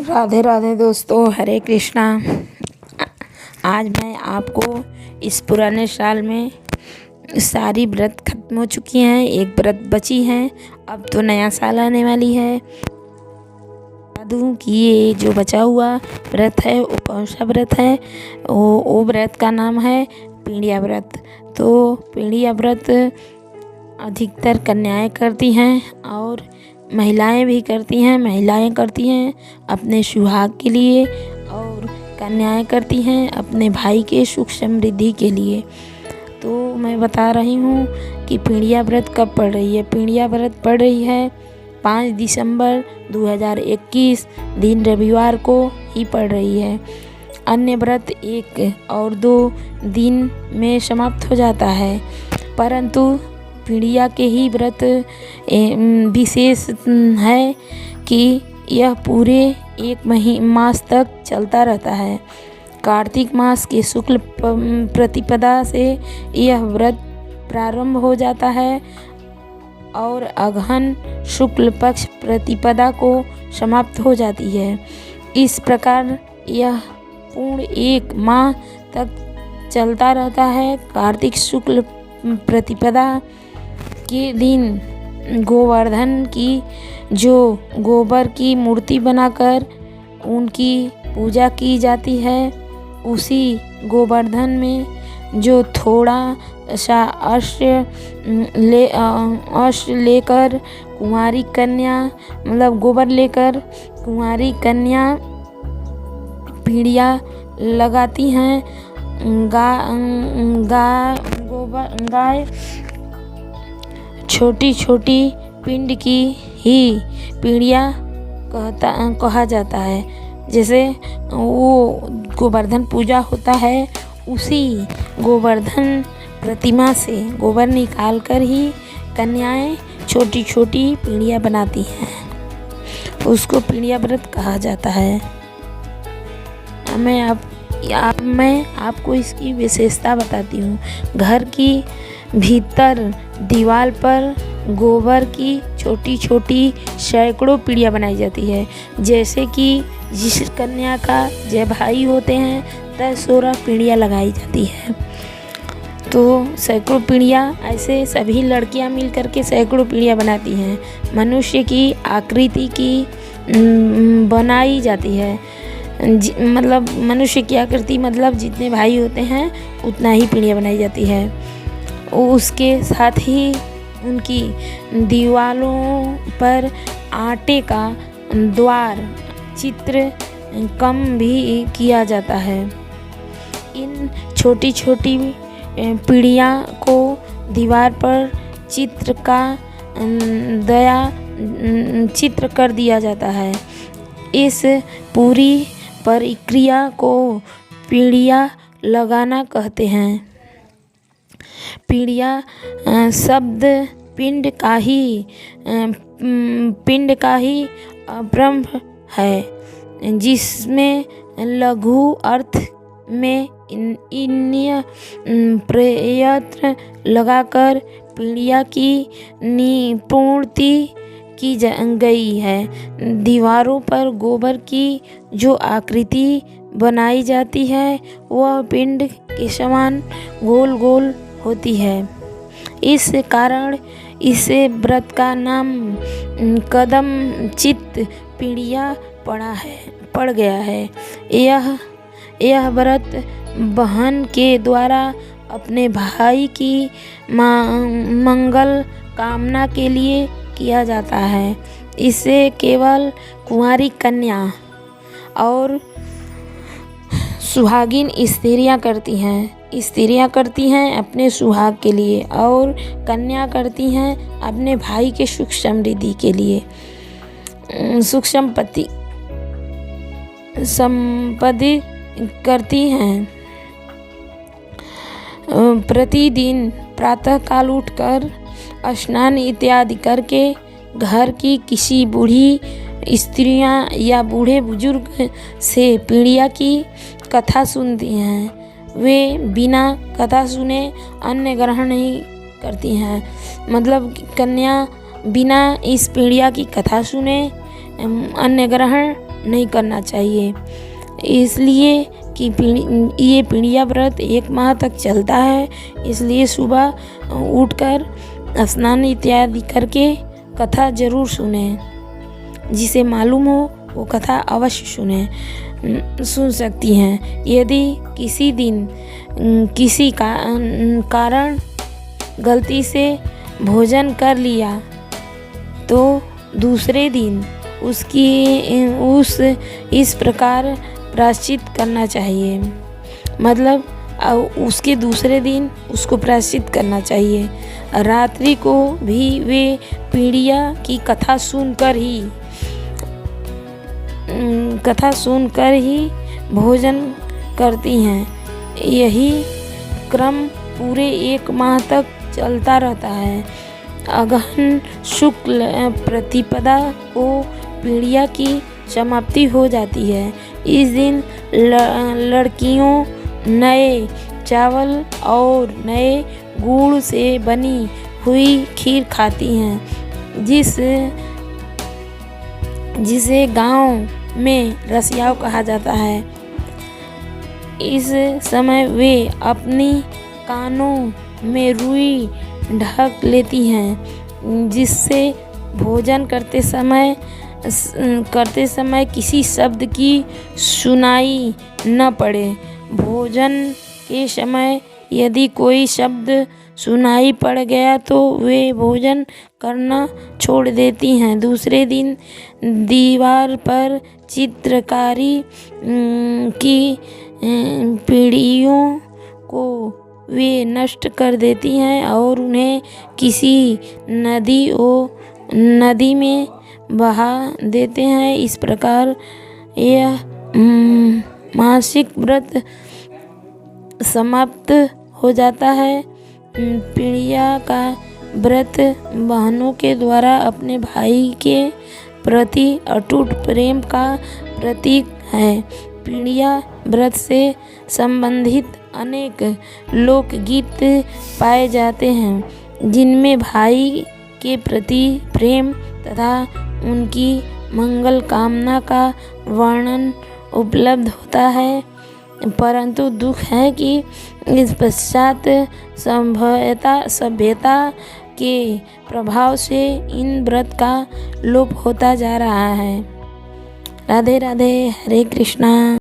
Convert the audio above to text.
राधे राधे दोस्तों, हरे कृष्णा। आज मैं आपको इस पुराने साल में सारी व्रत खत्म हो चुकी हैं, एक व्रत बची है। अब तो नया साल आने वाली है। बता दूं कि ये जो बचा हुआ व्रत है वो कौन सा व्रत है। वो व्रत का नाम है पीढ़िया व्रत। तो पीढ़िया व्रत अधिकतर कन्याएं करती हैं और महिलाएं भी करती हैं। महिलाएं करती हैं अपने सुहाग के लिए और कन्याएं करती हैं अपने भाई के सुख समृद्धि के लिए। तो मैं बता रही हूँ कि पीढ़िया व्रत कब पड़ रही है। पीढ़िया व्रत पड़ रही है 5 दिसंबर 2021 दिन रविवार को ही पड़ रही है। अन्य व्रत 1 और 2 दिन में समाप्त हो जाता है, परंतु पीढ़िया के ही व्रत विशेष है कि यह पूरे 1 मास तक चलता रहता है। कार्तिक मास के शुक्ल प्रतिपदा से यह व्रत प्रारंभ हो जाता है और अगहन शुक्ल पक्ष प्रतिपदा को समाप्त हो जाती है। इस प्रकार यह पूर्ण 1 माह तक चलता रहता है। कार्तिक शुक्ल प्रतिपदा के दिन गोवर्धन की जो गोबर की मूर्ति बनाकर उनकी पूजा की जाती है, उसी गोवर्धन में जो थोड़ा सा अश्व लेकर कुंवारी कन्या मतलब गोबर लेकर कुंवारी कन्या पीढ़िया लगाती हैं। गाय छोटी छोटी पिंड की ही पीढ़िया कहा जाता है। जैसे वो गोवर्धन पूजा होता है, उसी गोवर्धन प्रतिमा से गोबर निकाल कर ही कन्याएं छोटी छोटी पीढ़िया बनाती हैं, उसको पीढ़िया व्रत कहा जाता है। मैं आपको इसकी विशेषता बताती हूँ। घर की भीतर दीवार पर गोबर की छोटी छोटी सैकड़ों पीढ़ियाँ बनाई जाती है। जैसे कि जिस कन्या का जब भाई होते हैं तब 16 पीढ़ियाँ लगाई जाती है। तो सैकड़ों पीढ़ियाँ ऐसे सभी लड़कियाँ मिल करके सैकड़ों पीढ़ियाँ बनाती हैं। मनुष्य की आकृति की बनाई जाती है। मतलब मनुष्य की आकृति मतलब जितने भाई होते हैं उतना ही पीढ़ियाँ बनाई जाती है। उसके साथ ही उनकी दीवारों पर आटे का द्वार चित्र कम भी किया जाता है। इन छोटी छोटी पीढ़ियाँ को दीवार पर चित्र कर दिया जाता है। इस पूरी प्रक्रिया को पीढ़िया लगाना कहते हैं। पीढ़िया शब्द पिंड का ही अपभ्रंश है, जिसमें लघु अर्थ में इन्य प्रयत्न लगाकर पीढ़िया की निपुणति की गई है। दीवारों पर गोबर की जो आकृति बनाई जाती है वह पिंड के समान गोल गोल होती है। इस कारण इसे व्रत का नाम कदम चित्त पीढ़िया पड़ गया है। यह व्रत बहन के द्वारा अपने भाई की मंगल कामना के लिए किया जाता है। इसे केवल कुंवारी कन्या और सुहागिन स्त्रियां करती हैं अपने सुहाग के लिए, और कन्या करती हैं अपने भाई के सुख समृद्धि के लिए। सुख संपत्ति करती हैं। प्रतिदिन प्रातः काल उठकर स्नान इत्यादि करके घर की किसी बूढ़ी स्त्रियां या बूढ़े बुजुर्ग से पीढ़िया की कथा सुनती हैं। वे बिना कथा सुने अन्न ग्रहण नहीं करती हैं। मतलब कन्या बिना इस पीढ़िया की कथा सुने अन्न ग्रहण नहीं करना चाहिए। इसलिए कि ये पीढ़िया व्रत 1 माह तक चलता है। इसलिए सुबह उठकर स्नान इत्यादि करके कथा ज़रूर सुने। जिसे मालूम हो वो कथा अवश्य सुन सकती हैं। यदि किसी दिन किसी कारण गलती से भोजन कर लिया तो दूसरे दिन इस प्रकार प्रायश्चित करना चाहिए। मतलब उसके दूसरे दिन उसको प्रायश्चित करना चाहिए। रात्रि को भी वे पीढ़िया की कथा सुनकर ही भोजन करती हैं। यही क्रम पूरे 1 माह तक चलता रहता है। अगहन शुक्ल प्रतिपदा को पीढ़िया की समाप्ति हो जाती है। इस दिन लड़कियों नए चावल और नए गुड़ से बनी हुई खीर खाती हैं, जिसे गांव में रसियाव कहा जाता है। इस समय वे अपनी कानों में रुई ढक लेती हैं, जिससे भोजन करते समय किसी शब्द की सुनाई न पड़े। भोजन के समय यदि कोई शब्द सुनाई पड़ गया तो वे भोजन करना छोड़ देती हैं। दूसरे दिन दीवार पर चित्रकारी की पीढ़ियों को वे नष्ट कर देती हैं और उन्हें किसी नदी में बहा देते हैं। इस प्रकार यह मासिक व्रत समाप्त हो जाता है। पीढ़िया का व्रत बहनों के द्वारा अपने भाई के प्रति अटूट प्रेम का प्रतीक है। पीढ़िया व्रत से संबंधित अनेक लोकगीत पाए जाते हैं, जिनमें भाई के प्रति प्रेम तथा उनकी मंगल कामना का वर्णन उपलब्ध होता है। परंतु दुख है कि इस पश्चात सभ्यता के प्रभाव से इन व्रत का लोप होता जा रहा है। राधे राधे, हरे कृष्णा।